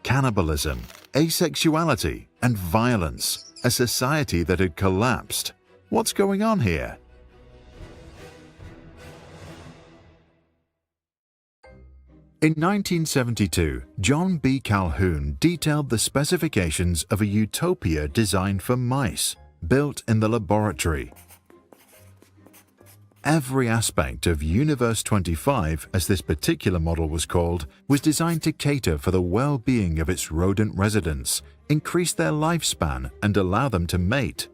cannibalism, asexuality, and violence, a society that had collapsed. What's going on here? In 1972, John B. Calhoun detailed the specifications of a utopia designed for mice, built in the laboratory. Every aspect of Universe 25, as this particular model was called, was designed to cater for the well-being of its rodent residents, increase their lifespan, and allow them to mate.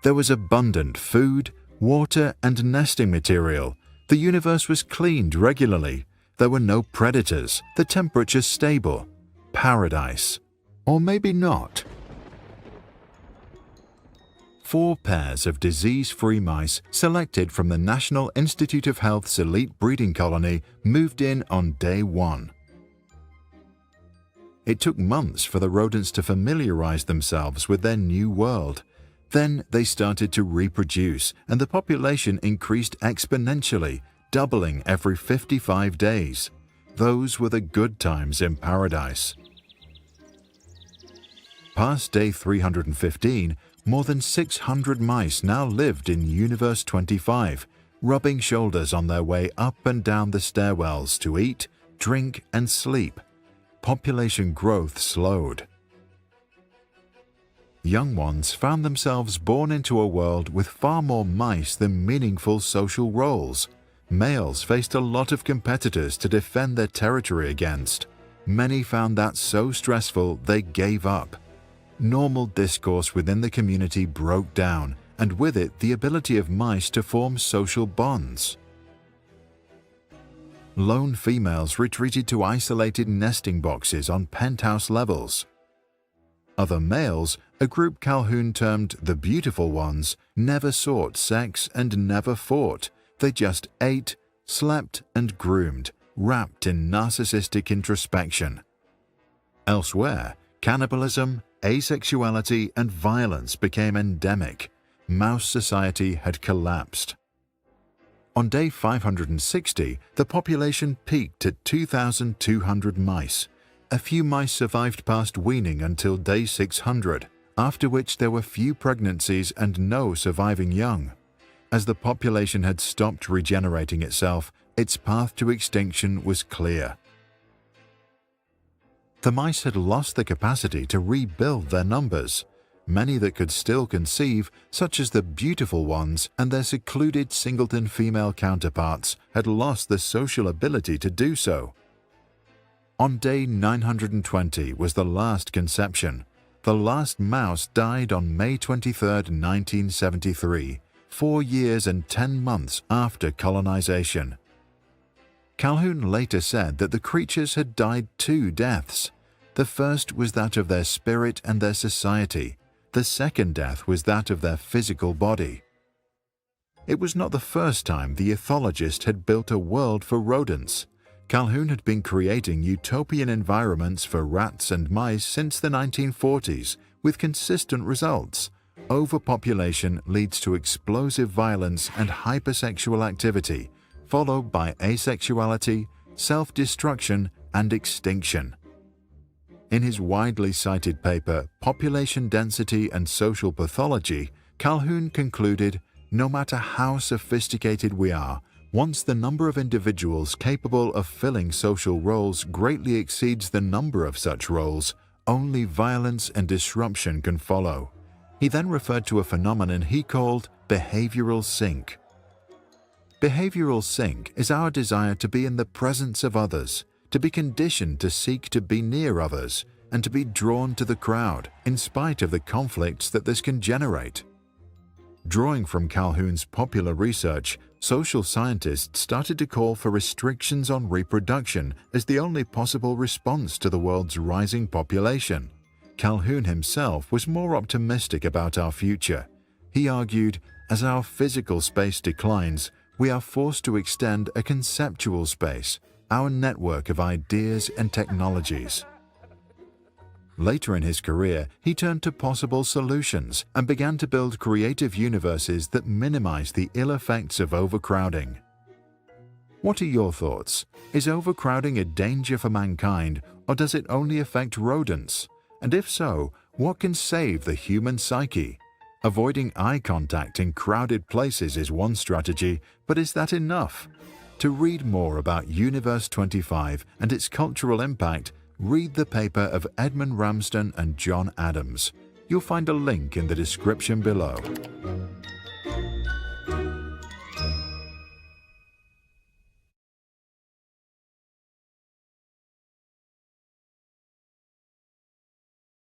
There was abundant food, water, and nesting material. The universe was cleaned regularly. There were no predators, the temperature stable. Paradise. Or maybe not. 4 pairs of disease-free mice selected from the National Institute of Health's elite breeding colony moved in on day 1. It took months for the rodents to familiarize themselves with their new world. Then they started to reproduce, and the population increased exponentially, doubling every 55 days. Those were the good times in paradise. Past day 315, more than 600 mice now lived in Universe 25, rubbing shoulders on their way up and down the stairwells to eat, drink, and sleep. Population growth slowed. Young ones found themselves born into a world with far more mice than meaningful social roles. Males faced a lot of competitors to defend their territory against. Many found that so stressful they gave up. Normal discourse within the community broke down, and with it the ability of mice to form social bonds. Lone females retreated to isolated nesting boxes on penthouse levels. Other males, a group Calhoun termed the beautiful ones, never sought sex and never fought. They just ate, slept, and groomed, wrapped in narcissistic introspection. Elsewhere, cannibalism, asexuality, and violence became endemic. Mouse society had collapsed. On day 560, the population peaked at 2,200 mice. A few mice survived past weaning until day 600, after which there were few pregnancies and no surviving young. As the population had stopped regenerating itself, its path to extinction was clear. The mice had lost the capacity to rebuild their numbers. Many that could still conceive, such as the beautiful ones and their secluded singleton female counterparts, had lost the social ability to do so. On day 920 was the last conception. The last mouse died on May 23, 1973, 4 years and 10 months after colonization. Calhoun later said that the creatures had died 2 deaths. The first was that of their spirit and their society. The second death was that of their physical body. It was not the first time the ethologist had built a world for rodents. Calhoun had been creating utopian environments for rats and mice since the 1940s, with consistent results. Overpopulation leads to explosive violence and hypersexual activity, followed by asexuality, self-destruction, and extinction. In his widely cited paper, Population Density and Social Pathology, Calhoun concluded, no matter how sophisticated we are, once the number of individuals capable of filling social roles greatly exceeds the number of such roles, only violence and disruption can follow. He then referred to a phenomenon he called behavioral sink. Behavioral sink is our desire to be in the presence of others, to be conditioned to seek to be near others, and to be drawn to the crowd, in spite of the conflicts that this can generate. Drawing from Calhoun's popular research, social scientists started to call for restrictions on reproduction as the only possible response to the world's rising population. Calhoun himself was more optimistic about our future. He argued, as our physical space declines, we are forced to extend a conceptual space, our network of ideas and technologies. Later in his career, he turned to possible solutions and began to build creative universes that minimize the ill effects of overcrowding. What are your thoughts? Is overcrowding a danger for mankind, or does it only affect rodents? And if so, what can save the human psyche? Avoiding eye contact in crowded places is one strategy, but is that enough? To read more about Universe 25 and its cultural impact, read the paper of Edmund Ramsden and John Adams. You'll find a link in the description below.